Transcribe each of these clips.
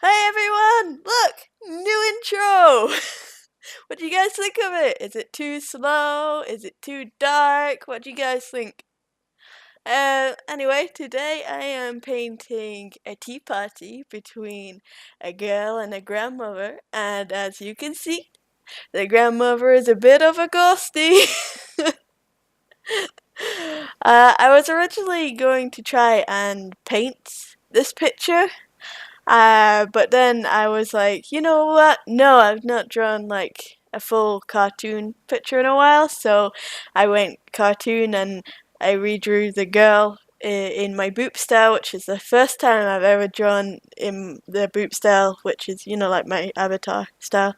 Hey everyone! Look! New intro! What do you guys think of it? Is it too slow? Is it too dark? What do you guys think? Anyway, today I am painting a tea party between a girl and a grandmother, and as you can see, the grandmother is a bit of a ghosty. I was originally going to try and paint this picture, but then I was like, you know what? No, I've not drawn like a full cartoon picture in a while, so I went cartoon and I redrew the girl in my boop style, which is the first time I've ever drawn in the boop style, which is, like my avatar style.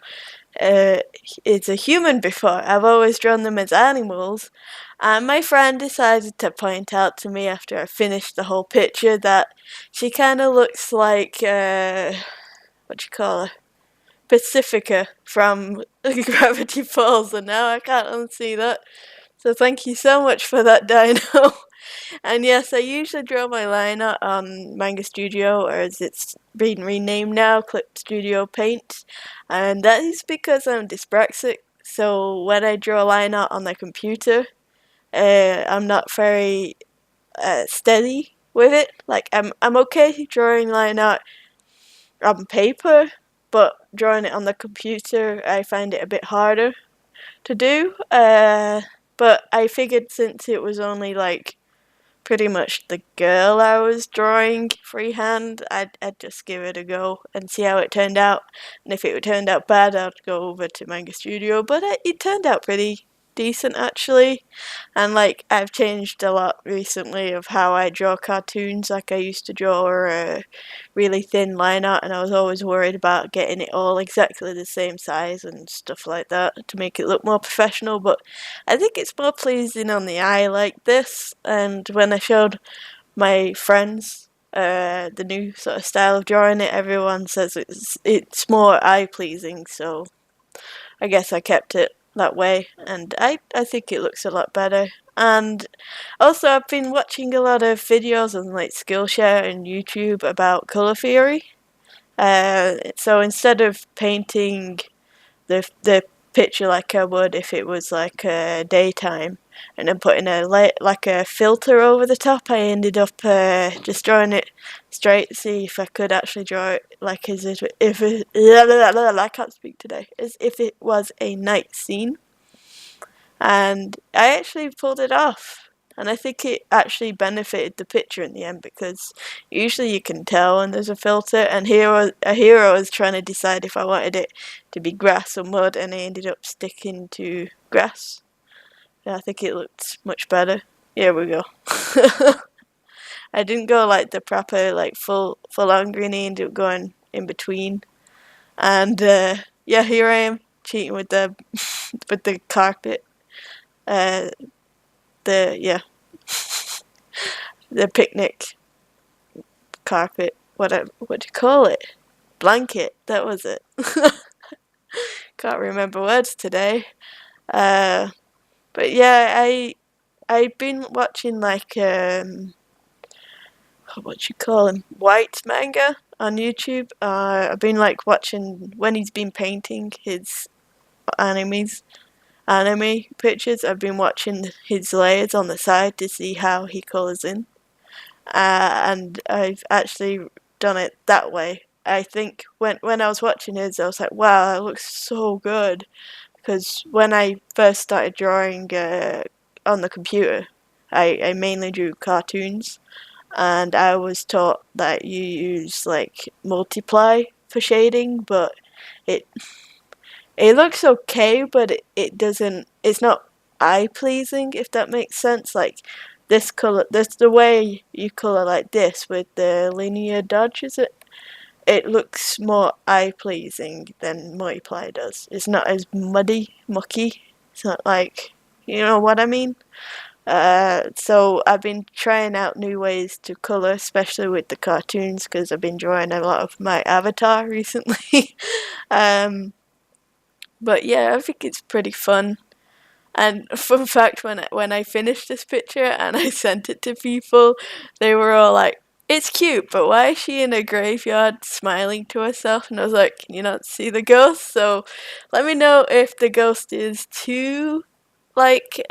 It's a human before. I've always drawn them as animals. And my friend decided to point out to me after I finished the whole picture that she kind of looks like, what you call her? Pacifica from Gravity Falls, and now I can't unsee that. So thank you so much for that, Dino. And yes, I usually draw my line art on Manga Studio, or as it's been renamed now, Clip Studio Paint. And that is because I'm dyspraxic, so when I draw a line art on the computer, I'm not very steady with it. Like, I'm okay drawing line art on paper, but drawing it on the computer, I find it a bit harder to do. But I figured since it was only like pretty much the girl I was drawing freehand, I'd just give it a go and see how it turned out. And if it turned out bad, I'd go over to Manga Studio. But it turned out pretty decent actually. And like I've changed a lot recently of how I draw cartoons. Like I used to draw a really thin line art, and I was always worried about getting it all exactly the same size and stuff like that to make it look more professional. But I think it's more pleasing on the eye like this. And when I showed my friends the new sort of style of drawing it, everyone says it's more eye pleasing. So I guess I kept it that way, and I think it looks a lot better. And also, I've been watching a lot of videos on like Skillshare and YouTube about color theory. So instead of painting the picture like I would if it was like daytime, and then putting like a filter over the top, I ended up just drawing it straight to see if I could actually draw it like as if I can't speak today, as if it was a night scene. And I actually pulled it off. And I think it actually benefited the picture in the end, because usually you can tell when there's a filter, and here I was trying to decide if I wanted it to be grass or mud, and I ended up sticking to grass. Yeah, I think it looked much better. Here we go. I didn't go like the proper like full on greeny, I ended up going in between. And yeah, here I am cheating with the with the carpet. Uh, the the picnic carpet. What do you call it? Blanket. That was it. Can't remember words today. Uh, but yeah, I've been watching like what you call him, white manga on YouTube. I've been like watching when he's been painting his animes anime pictures. I've been watching his layers on the side to see how he colours in. And I've actually done it that way. I think when I was watching his, I was like, wow, that looks so good. Because when I first started drawing on the computer, I mainly drew cartoons, and I was taught that you use like multiply for shading, but it it looks okay, but it doesn't. It's not eye pleasing, if that makes sense. Like this color, this the way you color like this with the linear dodge, is it? It looks more eye pleasing than multiply does. It's not as mucky. It's not like, you know what I mean. So I've been trying out new ways to color, especially with the cartoons, because I've been drawing a lot of my avatar recently. um, but yeah, I think it's pretty fun. And fun fact, when I finished this picture and I sent it to people, they were all like, It's cute, but why is she in a graveyard smiling to herself? And I was like, can you not see the ghost? So let me know if the ghost is too, like,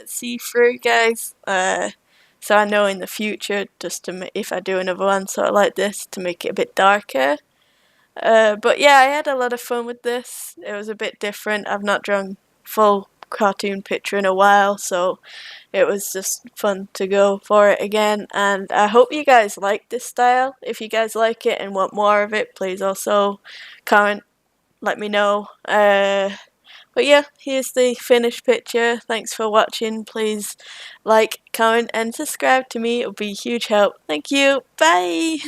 see-through, guys. So I know in the future, just to if I do another one sort of like this, to make it a bit darker. But yeah, I had a lot of fun with this. It was a bit different. I've not drawn full cartoon picture in a while, so it was just fun to go for it again. And I hope you guys like this style. If you guys like it and want more of it, please also comment, let me know. But yeah, here's the finished picture. Thanks for watching. Please like, comment, and subscribe to me. It would be a huge help. Thank you. Bye.